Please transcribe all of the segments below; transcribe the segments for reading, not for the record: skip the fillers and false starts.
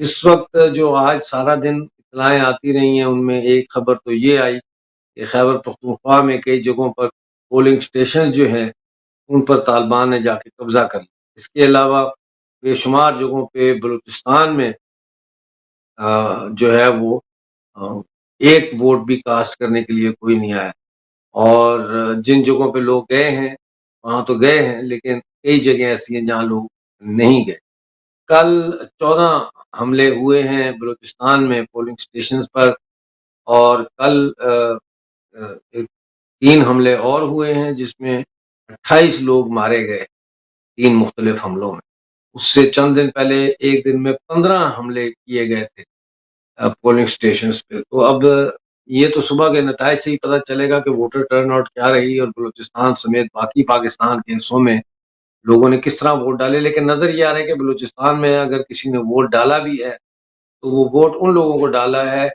इस वक्त जो आज सारा दिन इत्तलाएं आती रही हैं, उनमें एक खबर तो ये आई कि खैबर पख्तूनख्वा में कई जगहों पर पोलिंग स्टेशन जो हैं उन पर तालिबान ने जाके कब्जा कर लिया। इसके अलावा बेशुमार जगहों पे बलूचिस्तान में जो है वो अ, एक वोट भी कास्ट करने के लिए कोई नहीं आया। और जिन जगहों पे लोग गए हैं वहां तो गए हैं, लेकिन कई जगह ऐसी हैं जहां लोग नहीं गए। कल 14 हमले हुए हैं बलूचिस्तान में पोलिंग स्टेशन पर, और कल एक 3 हमले और हुए हैं जिसमें 28 लोग मारे गए 3 मुख्तलिफ हमलों में। उससे चंद दिन पहले एक दिन में 15 हमले किए गए थे पोलिंग स्टेशन पे। तो अब ये तो सुबह के नताइज से ही पता चलेगा कि वोटर टर्न आउट क्या रही और बलूचिस्तान समेत बाकी पाकिस्तान के हिस्सों में लोगों ने किस तरह वोट डाले। लेकिन नजर ये आ रहा है कि बलूचिस्तान में अगर किसी ने वोट डाला भी है तो वो वोट उन लोगों को डाला है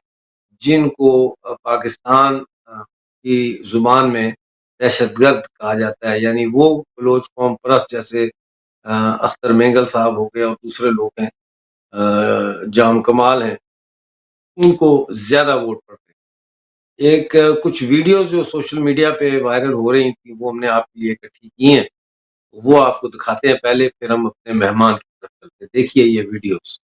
जिनको पाकिस्तान की जुबान में दहशतगर्द कहा जाता है। यानी वो बलोच कौम परस्त, जैसे अख्तर मेंगल साहब हो गए और दूसरे लोग हैं, जाम कमाल हैं, उनको ज्यादा वोट पड़ते हैं। एक कुछ वीडियो जो सोशल मीडिया पे वायरल हो रही थी वो हमने आपके लिए इकट्ठी की हैं, वो आपको दिखाते हैं पहले, फिर हम अपने मेहमान की तरफ चलते हैं। देखिए ये वीडियोस।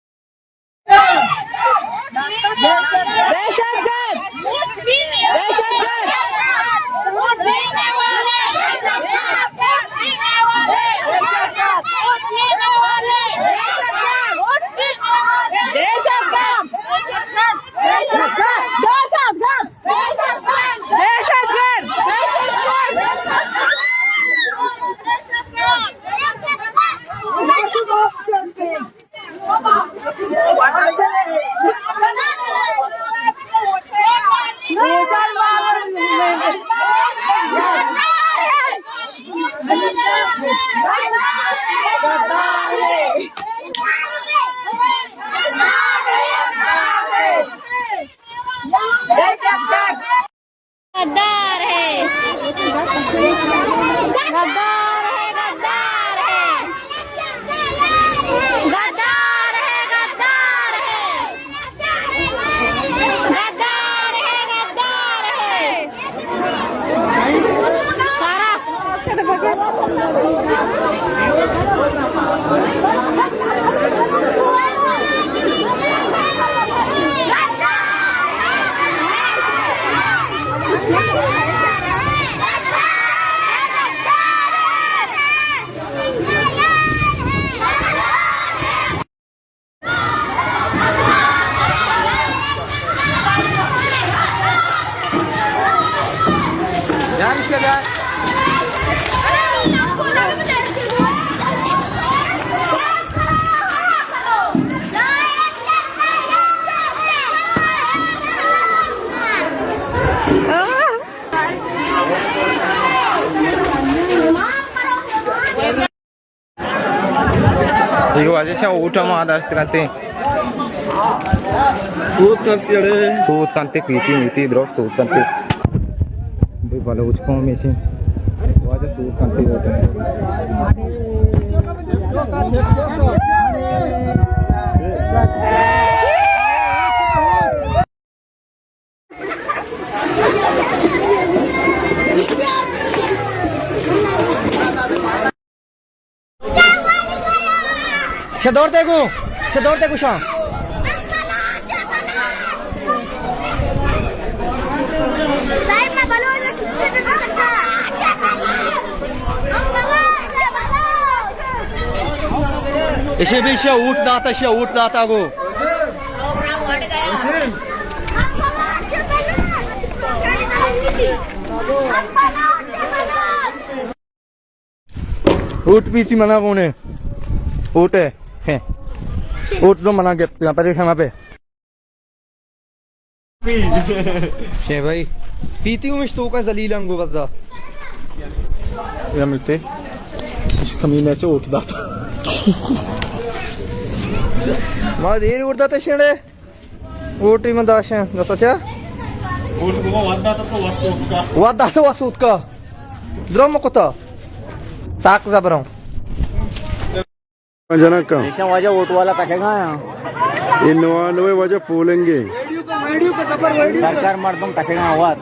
गद्दार है, गद्दार है, गद्दार है, गद्दार है, गद्दार है, गद्दार है, गद्दार है सारा। 이거 아저씨가 5점 아저씨한테 सूद कांते मीती द्रोट सूद कांते भाई बलोच को में से वाजा सूद कांते होते हैं। शेदोरते कुछ इसे भी उठ दाता गो ऊट पीछे मना कौन है? ऊट है ऊट तो मना के यहाँ पर क्षमा पे शे भाई पीती हूँ तो का जलील अंगो बजा या मिलते कमीने से ऊट दाता मां देर उड़ता ते शेड़े ऊटी में दाश है गसचा ऊट को वादा तो वसूत का द्रोम को तो साक जबरों जनक वजह वोट वाला कटेगा ये 99 वजह पोलेंगे सरकार मर्दम कटेगा हुआ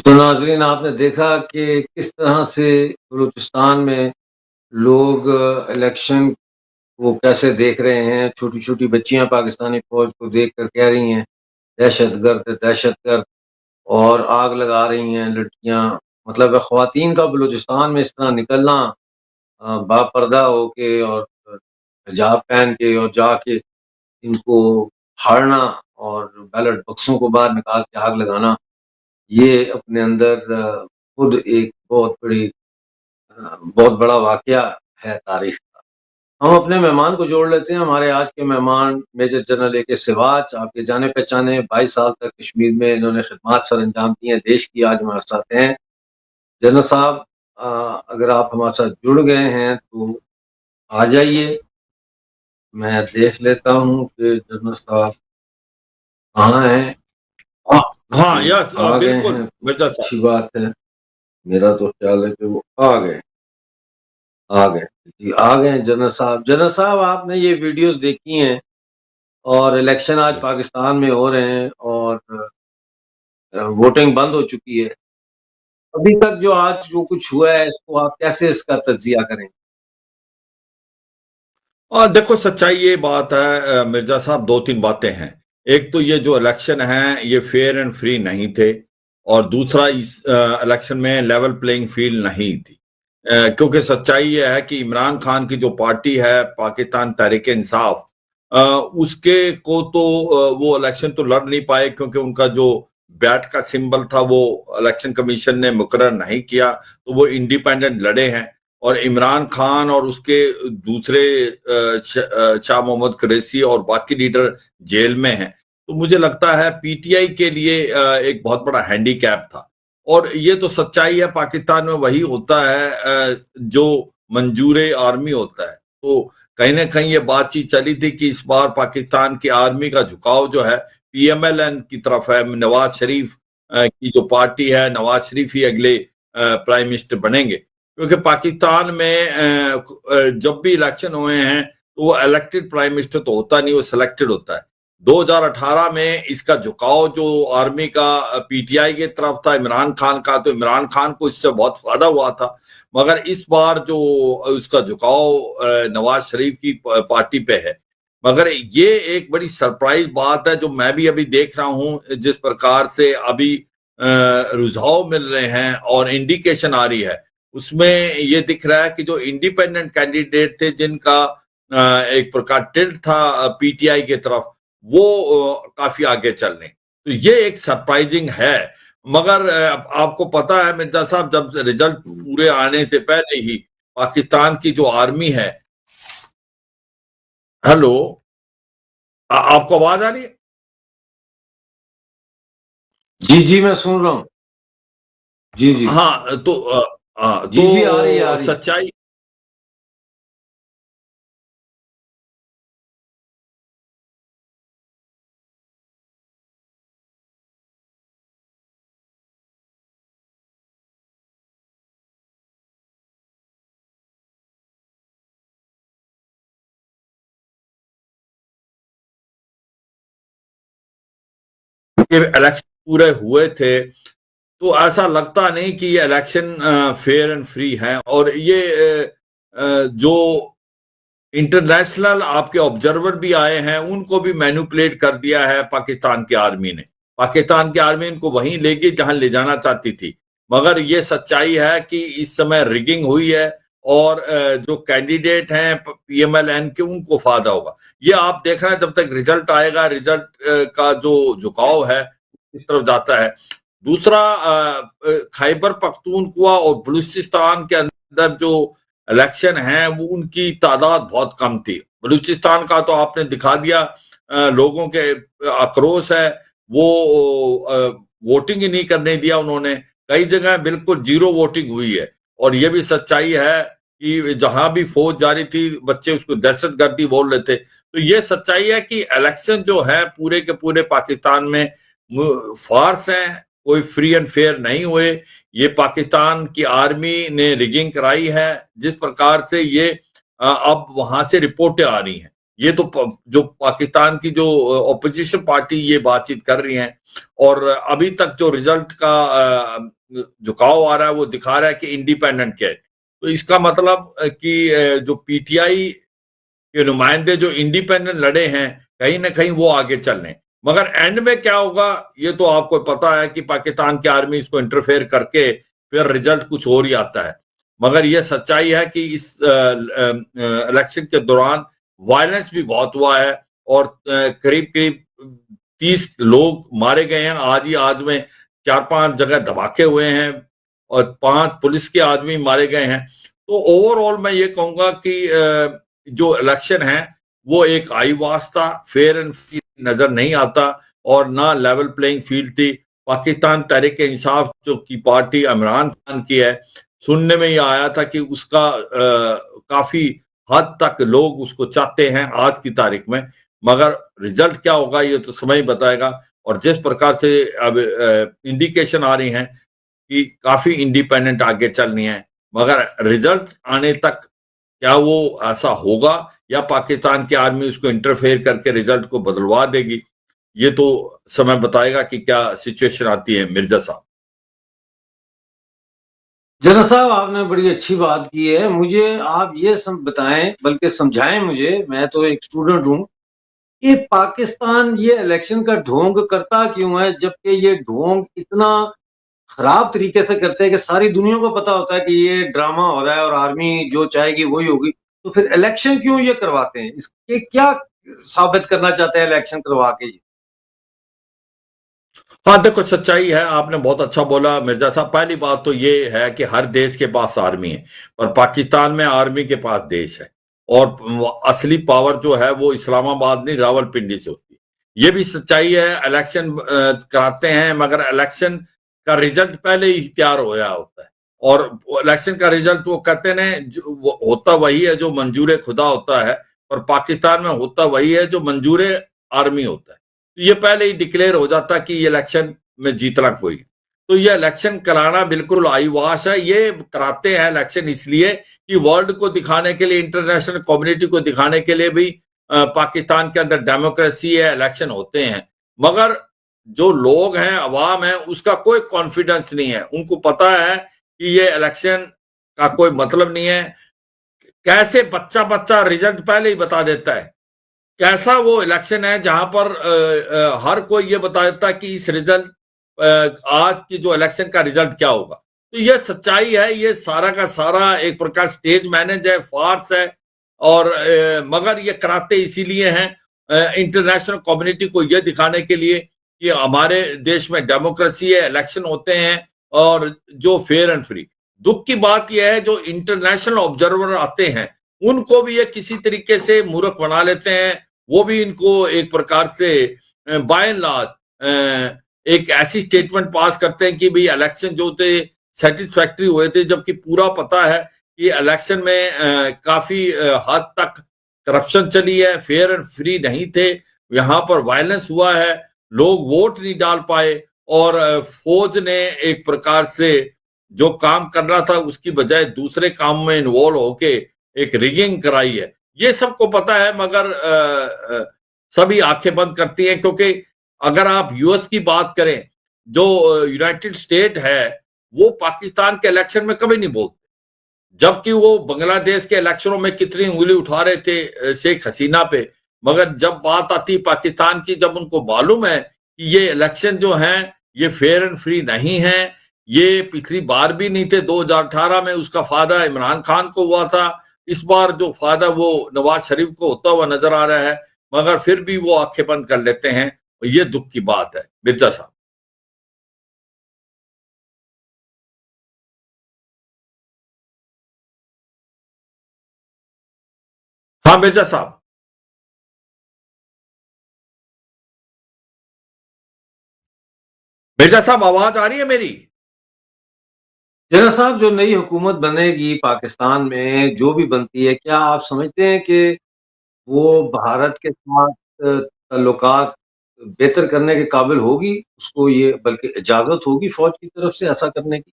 तो नाजरीन, आपने देखा कि किस तरह से बलूचिस्तान में लोग इलेक्शन को कैसे देख रहे हैं। छोटी-छोटी बच्चियां पाकिस्तानी फौज को देखकर कह रही हैं दहशतगर्द, दहशतगर्द, और आग लगा रही हैं लड़कियां। मतलब ख़वातीन का बलूचिस्तान में इस तरह निकलना बापर्दा होके और हिजाब पहन के और जाके इनको फाड़ना और बैलेट बक्सों को बाहर निकाल के आग लगाना, ये अपने अंदर खुद एक बहुत बड़ा वाक़या है तारीख़ का। हम अपने मेहमान को जोड़ लेते हैं। हमारे आज के मेहमान मेजर जनरल ए के सिवाच, आपके जाने-पहचाने 22 साल तक कश्मीर में इन्होंने खिदमत सर अंजाम दी हैं देश की, आज हमारे साथ हैं। जनरल साहब, अगर आप हमारे साथ जुड़ गए हैं तो आ जाइए। मैं देख लेता हूँ कि जनरल साहब कहाँ हैं। हाँ हाँ, तो यस, आ गए बिल्कुल हैं तो मिर्जा साहब। अच्छी बात है। मेरा तो ख्याल है कि वो आ गए। जी, आ गए हैं जनरल साहब। जनरल साहब, आपने ये वीडियोज़ देखी हैं और इलेक्शन आज पाकिस्तान में हो रहे हैं और वोटिंग बंद हो चुकी है। अभी तक जो कुछ हुआ है, इसको आप कैसे इसका तज्ज़िया करेंगे? और देखो, सच्चाई ये बात है मिर्जा साहब, दो तीन बातें हैं। एक तो ये जो इलेक्शन है ये फेयर एंड फ्री नहीं थे, और दूसरा इस इलेक्शन में लेवल प्लेइंग फील्ड नहीं थी। क्योंकि सच्चाई ये है कि इमरान खान की जो पार्टी है पाकिस्तान तहरीक इंसाफ, उसके को तो वो इलेक्शन तो लड़ नहीं पाए, क्योंकि उनका जो बैट का सिंबल था वो इलेक्शन कमीशन ने मुकर्रर नहीं किया, तो वो इंडिपेंडेंट लड़े हैं। और इमरान खान और उसके दूसरे शाह मोहम्मद कुरैशी और बाकी लीडर जेल में हैं। तो मुझे लगता है पीटीआई के लिए एक बहुत बड़ा हैंडीकैप था। और ये तो सच्चाई है, पाकिस्तान में वही होता है जो मंजूर आर्मी होता है। तो कहीं ना कहीं ये बातचीत चली थी कि इस बार पाकिस्तान की आर्मी का झुकाव जो है पीएमएलएन की तरफ है। नवाज शरीफ की जो पार्टी है, नवाज शरीफ ही अगले प्राइम मिनिस्टर बनेंगे, क्योंकि पाकिस्तान में जब भी इलेक्शन हुए हैं तो वो इलेक्टेड प्राइम मिनिस्टर तो होता नहीं, वो सिलेक्टेड होता है। 2018 में इसका झुकाव जो आर्मी का पीटीआई की तरफ था, इमरान खान का, तो इमरान खान को इससे बहुत फायदा हुआ था। मगर इस बार जो उसका झुकाव नवाज शरीफ की पार्टी पे है। मगर ये एक बड़ी सरप्राइज बात है जो मैं भी अभी देख रहा हूं, जिस प्रकार से अभी रुझाव मिल रहे हैं और इंडिकेशन आ रही है, उसमें ये दिख रहा है कि जो इंडिपेंडेंट कैंडिडेट थे जिनका एक प्रकार टिल्ट था पीटीआई की तरफ, वो काफी आगे चल रहे हैं। तो ये एक सरप्राइजिंग है। मगर आपको पता है मिर्जा साहब, जब रिजल्ट पूरे आने से पहले ही पाकिस्तान की जो आर्मी है, हेलो, आपको आवाज आ रही है? जी, जी, मैं सुन रहा हूँ। जी, जी। हाँ, जी, जी, आ रही है, आ तो रही है। सच्चाई इलेक्शन पूरे हुए थे, तो ऐसा लगता नहीं कि ये इलेक्शन फेयर एंड फ्री है। और ये जो इंटरनेशनल आपके ऑब्जर्वर भी आए हैं, उनको भी मैनिपुलेट कर दिया है पाकिस्तान की आर्मी ने। पाकिस्तान की आर्मी इनको वहीं ले गई जहां ले जाना चाहती थी। मगर ये सच्चाई है कि इस समय रिगिंग हुई है और जो कैंडिडेट हैं पीएमएलएन के, उनको फायदा होगा। ये आप देख रहे हैं, जब तक रिजल्ट आएगा, रिजल्ट का जो झुकाव है इस तरफ जाता है। दूसरा, खैबर पख्तूनख्वा और बलूचिस्तान के अंदर जो इलेक्शन है वो उनकी तादाद बहुत कम थी। बलूचिस्तान का तो आपने दिखा दिया, लोगों के आक्रोश है, वो वोटिंग ही नहीं करने दिया उन्होंने। कई जगह बिल्कुल जीरो वोटिंग हुई है। और ये भी सच्चाई है कि जहां भी फौज जारी थी, बच्चे उसको दहशतगर्दी बोल रहे थे। तो ये सच्चाई है कि इलेक्शन जो है पूरे के पूरे पाकिस्तान में फार्स हैं, कोई फ्री एंड फेयर नहीं हुए। ये पाकिस्तान की आर्मी ने रिगिंग कराई है, जिस प्रकार से ये अब वहां से रिपोर्टें आ रही हैं। ये तो जो पाकिस्तान की जो ऑपोजिशन पार्टी ये बातचीत कर रही हैं, और अभी तक जो रिजल्ट का झुकाव आ रहा है वो दिखा रहा है कि इंडिपेंडेंट क्या है। तो इसका मतलब कि जो पीटीआई के नुमाइंदे जो इंडिपेंडेंट लड़े हैं, कहीं ना कहीं वो आगे चल रहे हैं। मगर एंड में क्या होगा ये तो आपको पता है कि पाकिस्तान की आर्मी इसको इंटरफेयर करके फिर रिजल्ट कुछ और ही आता है। मगर यह सच्चाई है कि इस इलेक्शन के दौरान वायलेंस भी बहुत हुआ है और करीब करीब 30 लोग मारे गए हैं। आज में 4-5 जगह धमाके हुए हैं और 5 पुलिस के आदमी मारे गए हैं। तो ओवरऑल मैं ये कहूंगा कि जो इलेक्शन है वो एक आई वास्ता फेयर एंड फ्री नजर नहीं आता और ना लेवल प्लेइंग फील्ड थी। पाकिस्तान तहरीक इंसाफ जो की पार्टी इमरान खान की है, सुनने में ये आया था कि उसका काफी हद तक लोग उसको चाहते हैं आज की तारीख में। मगर रिजल्ट क्या होगा ये तो समय ही बताएगा। और जिस प्रकार से अब इंडिकेशन आ रही हैं कि काफी इंडिपेंडेंट आगे चल रही है, मगर रिजल्ट आने तक क्या वो ऐसा होगा या पाकिस्तान की आर्मी उसको इंटरफेयर करके रिजल्ट को बदलवा देगी, ये तो समय बताएगा कि क्या सिचुएशन आती है। मिर्जा साहब। जनरल साहब, आपने बड़ी अच्छी बात की है। मुझे आप ये बताएं, बल्कि समझाएं मुझे, मैं तो एक स्टूडेंट हूं, कि पाकिस्तान ये इलेक्शन का ढोंग करता क्यों है, जबकि ये ढोंग इतना खराब तरीके से करते हैं कि सारी दुनिया को पता होता है कि ये ड्रामा हो रहा है और आर्मी जो चाहेगी वही होगी। तो फिर इलेक्शन क्यों ये करवाते हैं? इसके क्या साबित करना चाहते हैं इलेक्शन करवा के? हाँ देखो, सच्चाई है, आपने बहुत अच्छा बोला मिर्जा साहब। पहली बात तो ये है कि हर देश के पास आर्मी है, पर पाकिस्तान में आर्मी के पास देश है और असली पावर जो है वो इस्लामाबाद नहीं रावलपिंडी से होती है। ये भी सच्चाई है। इलेक्शन कराते हैं मगर इलेक्शन का रिजल्ट पहले ही तैयार होया होता है और इलेक्शन का रिजल्ट वो कहते हैं होता वही है जो मंजूर खुदा होता है, पर पाकिस्तान में होता वही है जो मंजूर आर्मी होता है। तो ये पहले ही डिक्लेयर हो जाता कि ये इलेक्शन में जीतना कोई। तो ये इलेक्शन कराना बिल्कुल आईवाश है। ये कराते हैं इलेक्शन इसलिए कि वर्ल्ड को दिखाने के लिए, इंटरनेशनल कम्युनिटी को दिखाने के लिए भी पाकिस्तान के अंदर डेमोक्रेसी है, इलेक्शन होते हैं। मगर जो लोग हैं, अवाम है, उसका कोई कॉन्फिडेंस नहीं है। उनको पता है कि ये इलेक्शन का कोई मतलब नहीं है। कैसे बच्चा रिजल्ट पहले ही बता देता है। कैसा वो इलेक्शन है जहां पर हर कोई ये बता देता है कि इस रिजल्ट आज की जो इलेक्शन का रिजल्ट क्या होगा। तो ये सच्चाई है। ये सारा का सारा एक प्रकार स्टेज मैनेज है, फार्स है। और मगर ये कराते इसीलिए हैं इंटरनेशनल कम्युनिटी को ये दिखाने के लिए कि हमारे देश में डेमोक्रेसी है, इलेक्शन होते हैं और जो फेयर एंड फ्री। दुख की बात यह है जो इंटरनेशनल ऑब्जर्वर आते हैं उनको भी ये किसी तरीके से मूर्ख बना लेते हैं। वो भी इनको एक प्रकार से बाय एंड लार्ज एक ऐसी स्टेटमेंट पास करते हैं कि भाई इलेक्शन जो थे सेटिस्फैक्टरी हुए थे, जबकि पूरा पता है कि इलेक्शन में काफी हद तक करप्शन चली है, फेयर एंड फ्री नहीं थे। यहाँ पर वायलेंस हुआ है, लोग वोट नहीं डाल पाए और फौज ने एक प्रकार से जो काम करना था उसकी बजाय दूसरे काम में इन्वॉल्व होके एक रिगिंग कराई है। ये सबको पता है मगर सभी आंखें बंद करती हैं। क्योंकि अगर आप यूएस की बात करें जो यूनाइटेड स्टेट है वो पाकिस्तान के इलेक्शन में कभी नहीं बोलते, जबकि वो बांग्लादेश के इलेक्शनों में कितनी उंगली उठा रहे थे शेख हसीना पे, मगर जब बात आती पाकिस्तान की, जब उनको मालूम है कि ये इलेक्शन जो हैं ये फेयर एंड फ्री नहीं है, ये पिछली बार भी नहीं थे, 2018 में उसका फायदा इमरान खान को हुआ था, इस बार जो फायदा वो नवाज शरीफ को होता हुआ नजर आ रहा है, मगर फिर भी वो आंखें बंद कर लेते हैं, और ये दुख की बात है। मिर्जा साहब। हाँ मिर्जा साहब। मिर्जा साहब आवाज आ रही है मेरी? जना साहब, जो नई हुकूमत बनेगी पाकिस्तान में, जो भी बनती है, क्या आप समझते हैं कि वो भारत के साथ ताल्लुकात बेहतर करने के काबिल होगी? उसको ये बल्कि इजाजत होगी फौज की तरफ से ऐसा करने की?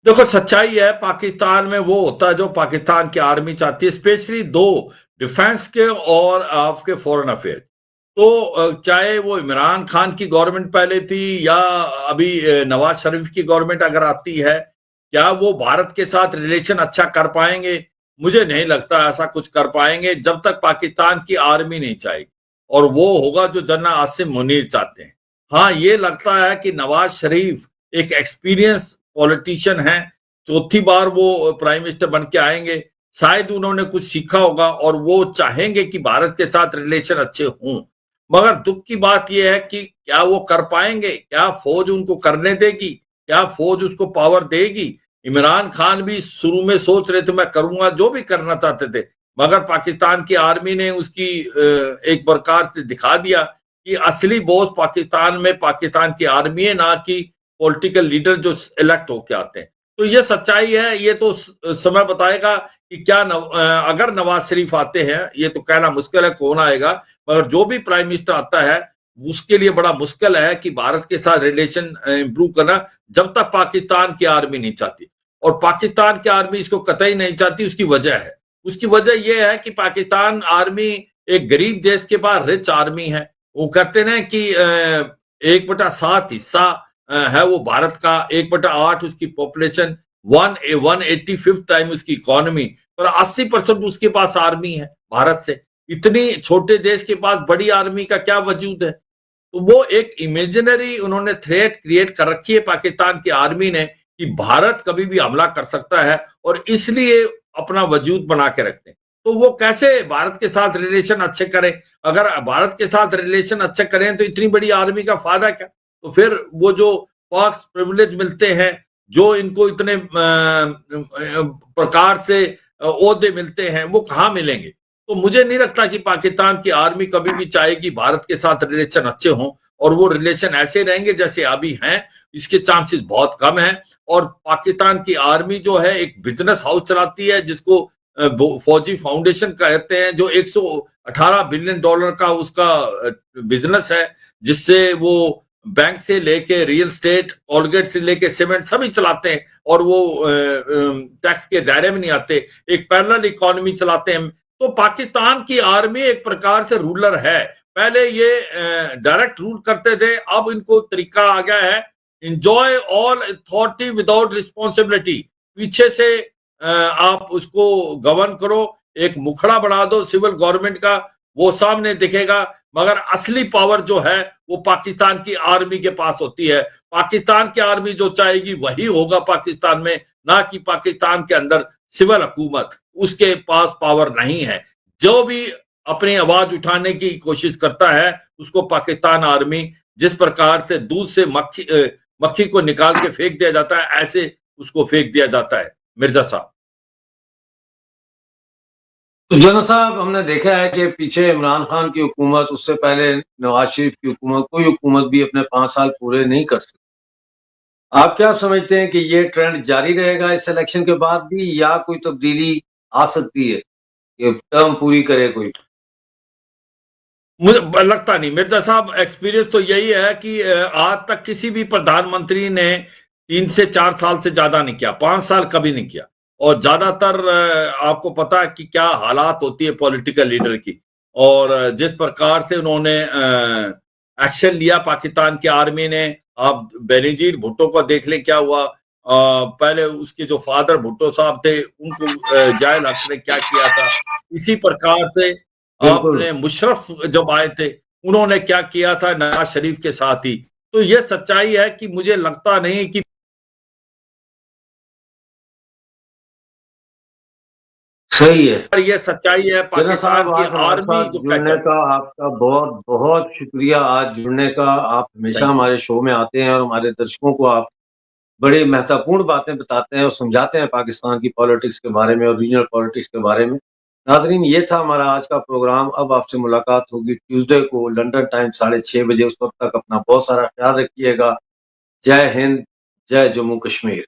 देखो सच्चाई है, पाकिस्तान में वो होता है जो पाकिस्तान की आर्मी चाहती है, स्पेशली दो, डिफेंस के और आपके फॉरेन अफेयर। तो चाहे वो इमरान खान की गवर्नमेंट पहले थी या अभी नवाज शरीफ की गवर्नमेंट अगर आती है, क्या वो भारत के साथ रिलेशन अच्छा कर पाएंगे? मुझे नहीं लगता ऐसा कुछ कर पाएंगे जब तक पाकिस्तान की आर्मी नहीं चाहेगी, और वो होगा जो जनरल आसिम मुनीर चाहते हैं। हाँ, ये लगता है कि नवाज शरीफ एक एक्सपीरियंस पॉलिटिशियन है, चौथी बार वो प्राइम मिनिस्टर बन के आएंगे, शायद उन्होंने कुछ सीखा होगा और वो चाहेंगे कि भारत के साथ रिलेशन अच्छे हों। मगर दुख की बात यह है कि क्या वो कर पाएंगे? क्या फौज उनको करने देगी? क्या फौज उसको पावर देगी? इमरान खान भी शुरू में सोच रहे थे मैं करूंगा, जो भी करना चाहते थे, मगर पाकिस्तान की आर्मी ने उसकी एक प्रकार से दिखा दिया कि असली बॉस पाकिस्तान में पाकिस्तान की आर्मी है, ना कि पॉलिटिकल लीडर जो इलेक्ट होके आते हैं। तो ये सच्चाई है, ये तो समय बताएगा कि क्या अगर नवाज शरीफ आते हैं, ये तो कहना मुश्किल है कौन आएगा, मगर जो भी प्राइम मिनिस्टर आता है उसके लिए बड़ा मुश्किल है कि भारत के साथ रिलेशन इंप्रूव करना, जब तक पाकिस्तान की आर्मी नहीं चाहती। और पाकिस्तान की आर्मी इसको कतई नहीं चाहती, उसकी वजह है, उसकी वजह यह है कि पाकिस्तान आर्मी एक गरीब देश के पास रिच आर्मी है। वो कहते हैं कि 1/7 हिस्सा है वो भारत का, 1/8 उसकी पॉपुलेशन, 185th टाइम उसकी इकोनॉमी, और 80% उसके पास आर्मी है भारत से। इतनी छोटे देश के पास बड़ी आर्मी का क्या वजूद है? तो वो एक इमेजिनरी उन्होंने थ्रेट क्रिएट कर रखी है पाकिस्तान की आर्मी ने कि भारत कभी भी हमला कर सकता है, और इसलिए अपना वजूद बना के रखते हैं। तो वो कैसे भारत के साथ रिलेशन अच्छे करें? अगर भारत के साथ रिलेशन अच्छे करें तो इतनी बड़ी आर्मी का फायदा क्या? तो फिर वो जो पॉक्स प्रिविलेज मिलते हैं, जो इनको इतने प्रकार से ओहदे मिलते हैं, वो कहाँ मिलेंगे? तो मुझे नहीं लगता कि पाकिस्तान की आर्मी कभी भी चाहेगी भारत के साथ रिलेशन अच्छे हों, और वो रिलेशन ऐसे रहेंगे जैसे अभी हैं, इसके चांसेस बहुत कम हैं। और पाकिस्तान की आर्मी जो है एक बिजनेस हाउस चलाती है, जिसको फौजी फाउंडेशन कहते हैं, जो 118 बिलियन डॉलर का उसका बिजनेस है, जिससे वो बैंक से लेके रियल स्टेट, कोलगेट से लेके सीमेंट सभी चलाते हैं, और वो टैक्स के दायरे में नहीं आते, एक पैरेलल इकोनॉमी चलाते हैं। तो पाकिस्तान की आर्मी एक प्रकार से रूलर है। पहले ये डायरेक्ट रूल करते थे, अब इनको तरीका आ गया है enjoy all authority without responsibility. पीछे से आप उसको गवर्न करो, एक मुखड़ा बना दो सिविल गवर्नमेंट का, वो सामने दिखेगा, मगर असली पावर जो है वो पाकिस्तान की आर्मी के पास होती है। पाकिस्तान की आर्मी जो चाहेगी वही होगा पाकिस्तान में, ना कि पाकिस्तान के अंदर सिविल हुकूमत, उसके पास पावर नहीं है। जो भी अपनी आवाज उठाने की कोशिश करता है उसको पाकिस्तान आर्मी जिस प्रकार से दूध से मक्खी को निकाल के फेंक दिया जाता है, ऐसे उसको फेंक दिया जाता है। मिर्जा साहब। तो जना साहब, हमने देखा है कि पीछे इमरान खान की हुकूमत, उससे पहले नवाज शरीफ की हुकूमत, कोई हुकूमत भी अपने 5 साल पूरे नहीं कर सकती। आप क्या समझते हैं कि ये ट्रेंड जारी रहेगा इस इलेक्शन के बाद भी, या कोई तब्दीली आ सकती है कि टर्म पूरी करे कोई? मुझे लगता नहीं मिर्जा साहब, एक्सपीरियंस तो यही है कि आज तक किसी भी प्रधानमंत्री ने 3 से 4 साल से ज्यादा नहीं किया, 5 साल कभी नहीं किया। और ज्यादातर आपको पता है कि क्या हालात होती है पॉलिटिकल लीडर की, और जिस प्रकार से उन्होंने एक्शन लिया पाकिस्तान की आर्मी ने। आप बेनजीर भुट्टो को देख ले क्या हुआ। पहले उसके जो फादर भुट्टो साहब थे उनको जायल हक ने क्या किया था। इसी प्रकार से बिल्कुल आपने मुशर्रफ जब आए थे उन्होंने क्या किया था नवाज शरीफ के साथ ही। तो ये सच्चाई है कि मुझे लगता नहीं कि सही है। ये सच्चाई है जना पाकिस्तान साहब, की आज हमारे आर्मी साथ जो जुड़ने का आपका बहुत बहुत शुक्रिया। आज जुड़ने का, आप हमेशा थैंक यू। हमारे शो में आते हैं और हमारे दर्शकों को आप बड़ी महत्वपूर्ण बातें बताते हैं और समझाते हैं पाकिस्तान की पॉलिटिक्स के बारे में और रीजनल पॉलिटिक्स के बारे में। नाज़रीन, ये था हमारा आज का प्रोग्राम। अब आपसे मुलाकात होगी ट्यूसडे को लंदन टाइम 6:30 बजे। उस वक्त तक अपना बहुत सारा ख्याल रखिएगा। जय हिंद, जय जम्मू कश्मीर।